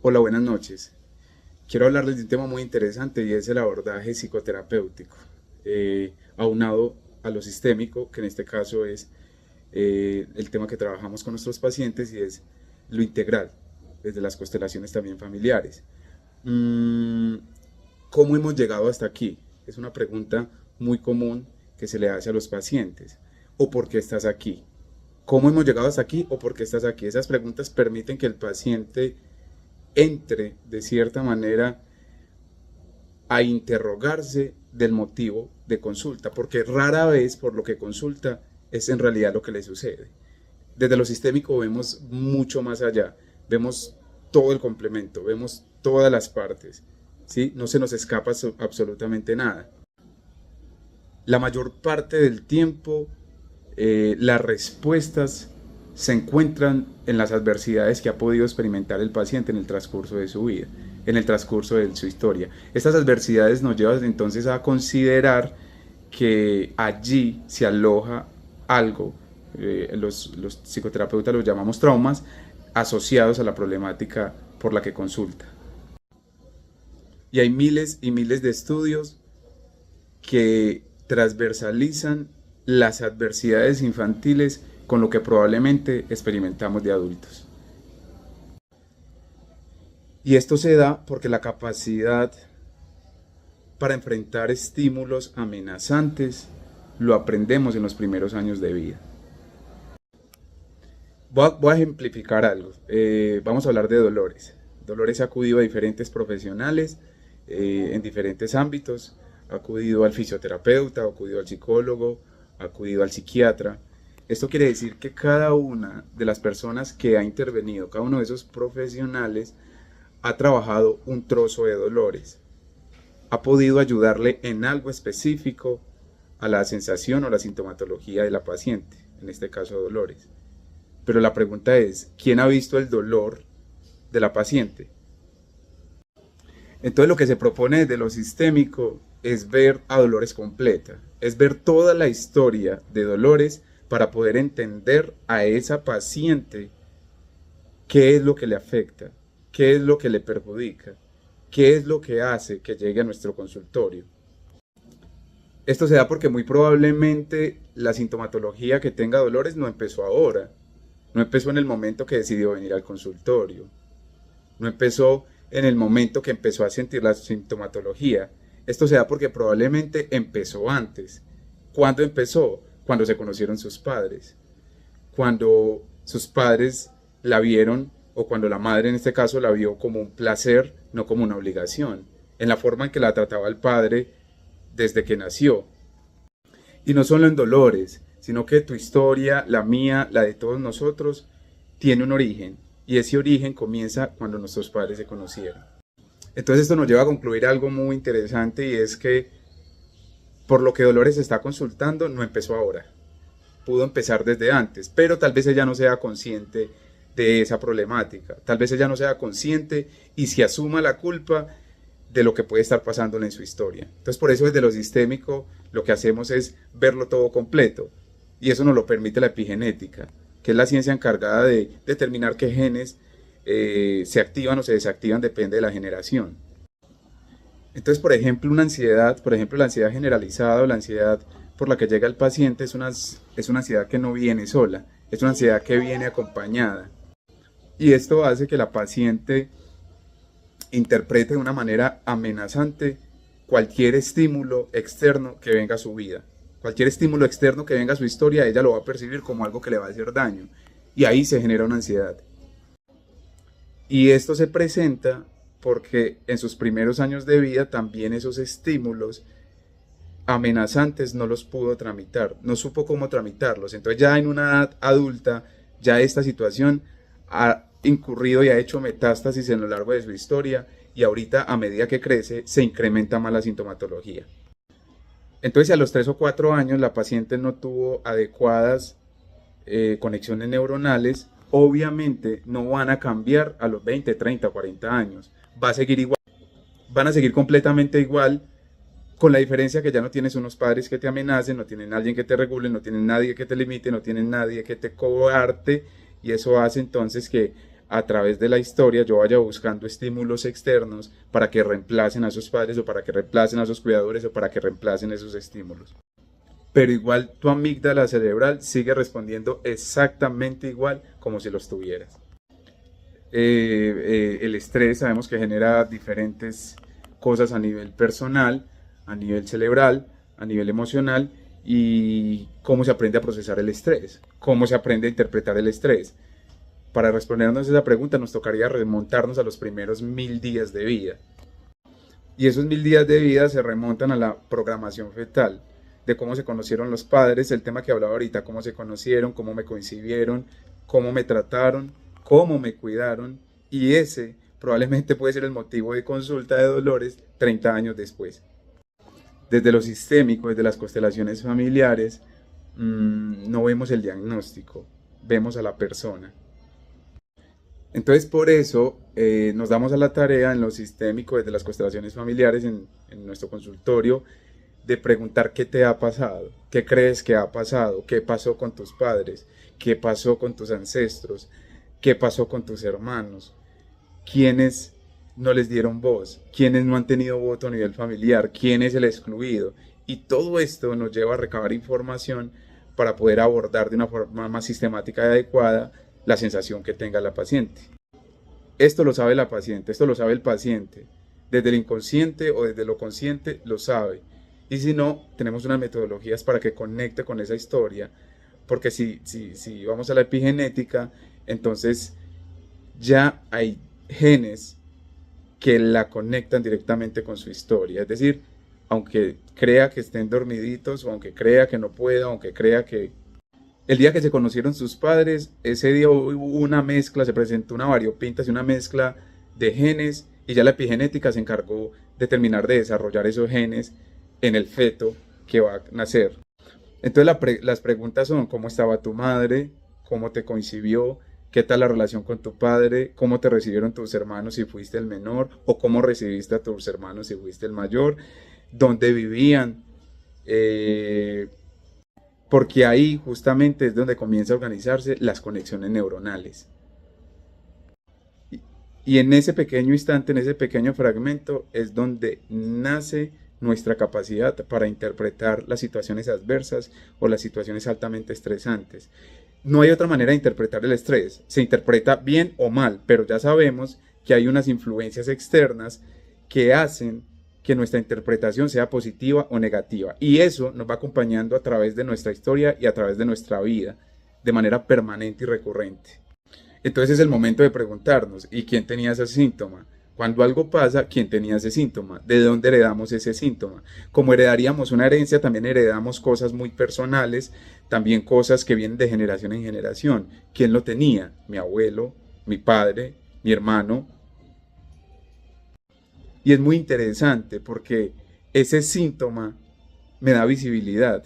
Hola, buenas noches. Quiero hablarles de un tema muy interesante y es el abordaje psicoterapéutico, aunado a lo sistémico, que en este caso es el tema que trabajamos con nuestros pacientes y es lo integral, desde las constelaciones también familiares. Mm, ¿Cómo hemos llegado hasta aquí? Es una pregunta muy común que se le hace a los pacientes. ¿O por qué estás aquí? ¿Cómo hemos llegado hasta aquí o por qué estás aquí? Esas preguntas permiten que el paciente entre de cierta manera a interrogarse del motivo de consulta, porque rara vez por lo que consulta es en realidad lo que le sucede. Desde lo sistémico vemos mucho más allá, vemos todo el complemento, vemos todas las partes, ¿sí? No se nos escapa absolutamente nada. La mayor parte del tiempo las respuestas se encuentran en las adversidades que ha podido experimentar el paciente en el transcurso de su vida, en el transcurso de su historia. Estas adversidades nos llevan entonces a considerar que allí se aloja algo, los psicoterapeutas los llamamos traumas, asociados a la problemática por la que consulta. Y hay miles y miles de estudios que transversalizan las adversidades infantiles con lo que probablemente experimentamos de adultos. Y esto se da porque la capacidad para enfrentar estímulos amenazantes lo aprendemos en los primeros años de vida. Voy a ejemplificar algo. Vamos a hablar de Dolores. Dolores ha acudido a diferentes profesionales en diferentes ámbitos. Ha acudido al fisioterapeuta, ha acudido al psicólogo, ha acudido al psiquiatra. Esto quiere decir que cada una de las personas que ha intervenido, cada uno de esos profesionales, ha trabajado un trozo de Dolores. Ha podido ayudarle en algo específico a la sensación o la sintomatología de la paciente, en este caso Dolores. Pero la pregunta es, ¿quién ha visto el dolor de la paciente? Entonces lo que se propone desde lo sistémico es ver a Dolores completa, es ver toda la historia de Dolores para poder entender a esa paciente qué es lo que le afecta, qué es lo que le perjudica, qué es lo que hace que llegue a nuestro consultorio. Esto se da porque muy probablemente la sintomatología que tenga Dolores no empezó ahora, no empezó en el momento que decidió venir al consultorio, no empezó en el momento que empezó a sentir la sintomatología. Esto se da porque probablemente empezó antes. ¿Cuándo empezó? Cuando se conocieron sus padres. Cuando sus padres la vieron, o cuando la madre en este caso la vio como un placer, no como una obligación. En la forma en que la trataba el padre desde que nació. Y no solo en dolores, sino que tu historia, la mía, la de todos nosotros, tiene un origen. Y ese origen comienza cuando nuestros padres se conocieron. Entonces esto nos lleva a concluir algo muy interesante y es que por lo que Dolores está consultando no empezó ahora. Pudo empezar desde antes, pero tal vez ella no sea consciente de esa problemática. Tal vez ella no sea consciente y se asuma la culpa de lo que puede estar pasándole en su historia. Entonces por eso desde lo sistémico lo que hacemos es verlo todo completo y eso nos lo permite la epigenética, que es la ciencia encargada de determinar qué genes se activan o se desactivan, depende de la generación. Entonces, por ejemplo, una ansiedad, por ejemplo, la ansiedad generalizada o la ansiedad por la que llega el paciente es una ansiedad que no viene sola, es una ansiedad que viene acompañada. Y esto hace que la paciente interprete de una manera amenazante cualquier estímulo externo que venga a su vida. Cualquier estímulo externo que venga a su historia, ella lo va a percibir como algo que le va a hacer daño. Y ahí se genera una ansiedad. Y esto se presenta porque en sus primeros años de vida también esos estímulos amenazantes no los pudo tramitar, no supo cómo tramitarlos. Entonces ya en una edad adulta, ya esta situación ha incurrido y ha hecho metástasis en lo largo de su historia y ahorita a medida que crece se incrementa más la sintomatología. Entonces, si a los 3 o 4 años la paciente no tuvo adecuadas conexiones neuronales, obviamente no van a cambiar a los 20, 30, 40 años. Va a seguir igual, van a seguir completamente igual, con la diferencia que ya no tienes unos padres que te amenacen, no tienen alguien que te regule, no tienen nadie que te limite, no tienen nadie que te coarte, y eso hace entonces que a través de la historia yo vaya buscando estímulos externos para que reemplacen a sus padres o para que reemplacen a sus cuidadores o para que reemplacen esos estímulos. Pero igual tu amígdala cerebral sigue respondiendo exactamente igual como si los tuvieras. El estrés sabemos que genera diferentes cosas a nivel personal, a nivel cerebral, a nivel emocional, y cómo se aprende a procesar el estrés, cómo se aprende a interpretar el estrés. Para respondernos esa pregunta nos tocaría remontarnos a los primeros 1000 días de vida. Y esos 1000 días de vida se remontan a la programación fetal, de cómo se conocieron los padres, el tema que hablaba ahorita, cómo se conocieron, cómo me concibieron, cómo me trataron, cómo me cuidaron, y ese probablemente puede ser el motivo de consulta de Dolores 30 años después. Desde lo sistémico, desde las constelaciones familiares, no vemos el diagnóstico, vemos a la persona. Entonces por eso nos damos a la tarea en lo sistémico, desde las constelaciones familiares, en nuestro consultorio, de preguntar qué te ha pasado, qué crees que ha pasado, qué pasó con tus padres, qué pasó con tus ancestros, qué pasó con tus hermanos, quiénes no les dieron voz, quiénes no han tenido voto a nivel familiar, quién es el excluido. Y todo esto nos lleva a recabar información para poder abordar de una forma más sistemática y adecuada la sensación que tenga la paciente. Esto lo sabe la paciente, esto lo sabe el paciente. Desde el inconsciente o desde lo consciente lo sabe. Y si no, tenemos unas metodologías para que conecte con esa historia. Porque si vamos a la epigenética, entonces ya hay genes que la conectan directamente con su historia. Es decir, aunque crea que estén dormiditos, o aunque crea que no pueda, aunque crea que el día que se conocieron sus padres, ese día hubo una mezcla, se presentó una variopintas y una mezcla de genes, y ya la epigenética se encargó de terminar de desarrollar esos genes en el feto que va a nacer. Entonces las preguntas son: ¿cómo estaba tu madre? ¿Cómo te concibió? ¿Qué tal la relación con tu padre? ¿Cómo te recibieron tus hermanos si fuiste el menor? ¿O cómo recibiste a tus hermanos si fuiste el mayor? ¿Dónde vivían? Porque ahí justamente es donde comienza a organizarse las conexiones neuronales. Y en ese pequeño instante, en ese pequeño fragmento, es donde nace nuestra capacidad para interpretar las situaciones adversas o las situaciones altamente estresantes. No hay otra manera de interpretar el estrés. Se interpreta bien o mal, pero ya sabemos que hay unas influencias externas que hacen que nuestra interpretación sea positiva o negativa. Y eso nos va acompañando a través de nuestra historia y a través de nuestra vida, de manera permanente y recurrente. Entonces es el momento de preguntarnos: ¿y quién tenía ese síntoma? Cuando algo pasa, ¿quién tenía ese síntoma? ¿De dónde heredamos ese síntoma? Como heredaríamos una herencia, también heredamos cosas muy personales, también cosas que vienen de generación en generación. ¿Quién lo tenía? Mi abuelo, mi padre, mi hermano. Y es muy interesante porque ese síntoma me da visibilidad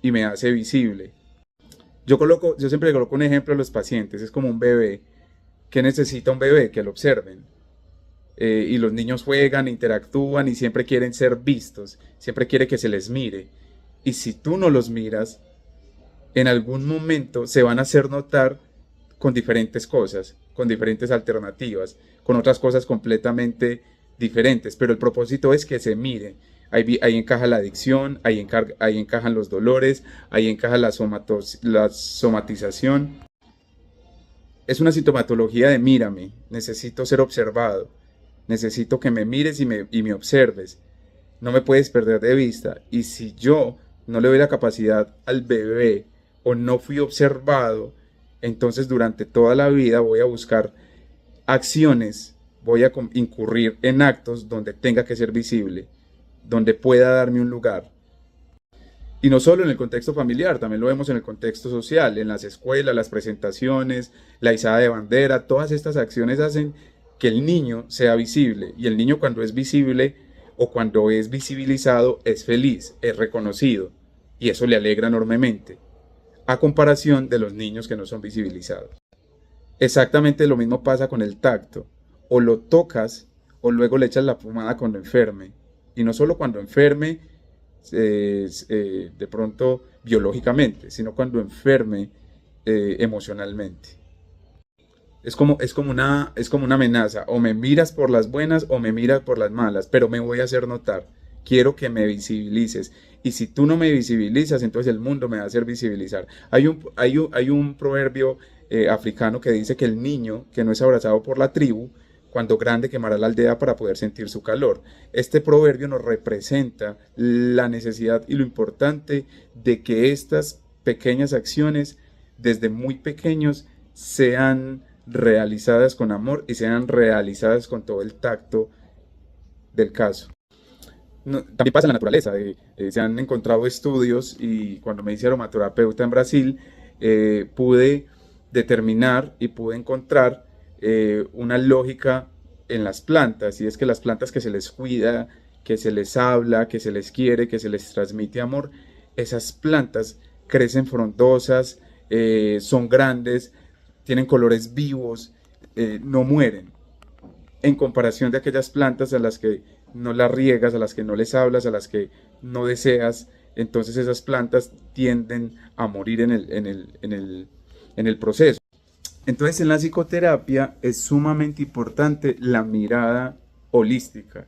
y me hace visible. Yo siempre coloco un ejemplo a los pacientes: es como un bebé. ¿Qué necesita un bebé? Que lo observen. Y los niños juegan, interactúan y siempre quieren ser vistos, siempre quiere que se les mire. Y si tú no los miras, en algún momento se van a hacer notar con diferentes cosas, con diferentes alternativas, con otras cosas completamente diferentes, pero el propósito es que se miren. Ahí encaja la adicción, ahí encajan los dolores, ahí encaja la somatización. Es una sintomatología de mírame, necesito ser observado, necesito que me mires y me observes, no me puedes perder de vista. Y si yo no le doy la capacidad al bebé o no fui observado, entonces durante toda la vida voy a buscar acciones, voy a incurrir en actos donde tenga que ser visible, donde pueda darme un lugar. Y no solo en el contexto familiar, también lo vemos en el contexto social, en las escuelas, las presentaciones, la izada de bandera. Todas estas acciones hacen que el niño sea visible, y el niño, cuando es visible o cuando es visibilizado, es feliz, es reconocido, y eso le alegra enormemente, a comparación de los niños que no son visibilizados. Exactamente lo mismo pasa con el tacto: o lo tocas o luego le echas la pomada cuando enferme, y no solo cuando enferme de pronto biológicamente, sino cuando enferme emocionalmente. Es como una amenaza, o me miras por las buenas o me miras por las malas, pero me voy a hacer notar. Quiero que me visibilices. Y si tú no me visibilizas, entonces el mundo me va a hacer visibilizar. Hay un proverbio africano que dice que el niño que no es abrazado por la tribu, cuando grande quemará la aldea para poder sentir su calor. Este proverbio nos representa la necesidad y lo importante de que estas pequeñas acciones, desde muy pequeños, sean realizadas con amor y sean realizadas con todo el tacto del caso. No, también pasa en la naturaleza. Se han encontrado estudios y cuando me hice aromaterapeuta en Brasil, pude determinar y pude encontrar una lógica en las plantas, y es que las plantas que se les cuida, que se les habla, que se les quiere, que se les transmite amor, esas plantas crecen frondosas, son grandes, tienen colores vivos, no mueren, en comparación de aquellas plantas a las que no las riegas, a las que no les hablas, a las que no deseas. Entonces esas plantas tienden a morir en el proceso. Entonces en la psicoterapia es sumamente importante la mirada holística,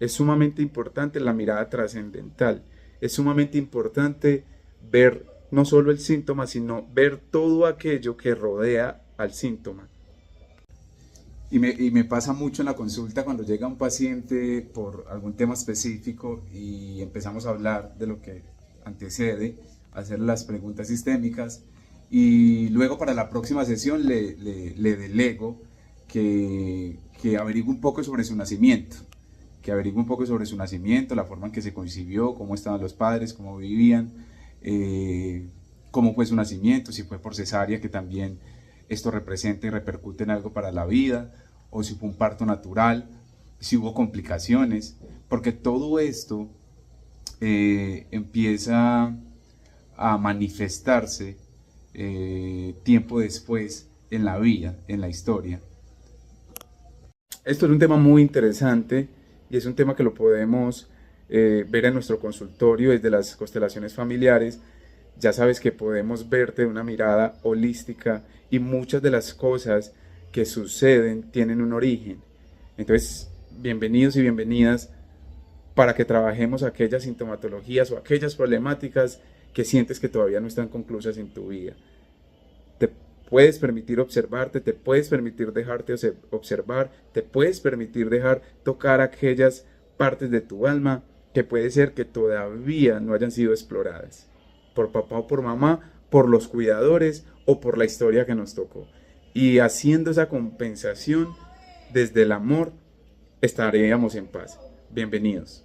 es sumamente importante la mirada trascendental, es sumamente importante ver no solo el síntoma, sino ver todo aquello que rodea al síntoma. Y me pasa mucho en la consulta cuando llega un paciente por algún tema específico y empezamos a hablar de lo que antecede, hacer las preguntas sistémicas, y luego para la próxima sesión le delego que averigüe un poco sobre su nacimiento, la forma en que se concibió, cómo estaban los padres, cómo vivían, cómo fue su nacimiento, si fue por cesárea, que también esto representa y repercute en algo para la vida, o si fue un parto natural, si hubo complicaciones, porque todo esto empieza a manifestarse tiempo después en la vida, en la historia. Esto es un tema muy interesante y es un tema que lo podemos ver en nuestro consultorio desde las constelaciones familiares. Ya sabes que podemos verte de una mirada holística y muchas de las cosas que suceden tienen un origen. Entonces, bienvenidos y bienvenidas para que trabajemos aquellas sintomatologías o aquellas problemáticas que sientes que todavía no están conclusas en tu vida. Te puedes permitir observarte, te puedes permitir dejarte observar, te puedes permitir dejar tocar aquellas partes de tu alma que puede ser que todavía no hayan sido exploradas por papá o por mamá, por los cuidadores o por la historia que nos tocó. Y haciendo esa compensación desde el amor, estaríamos en paz. Bienvenidos.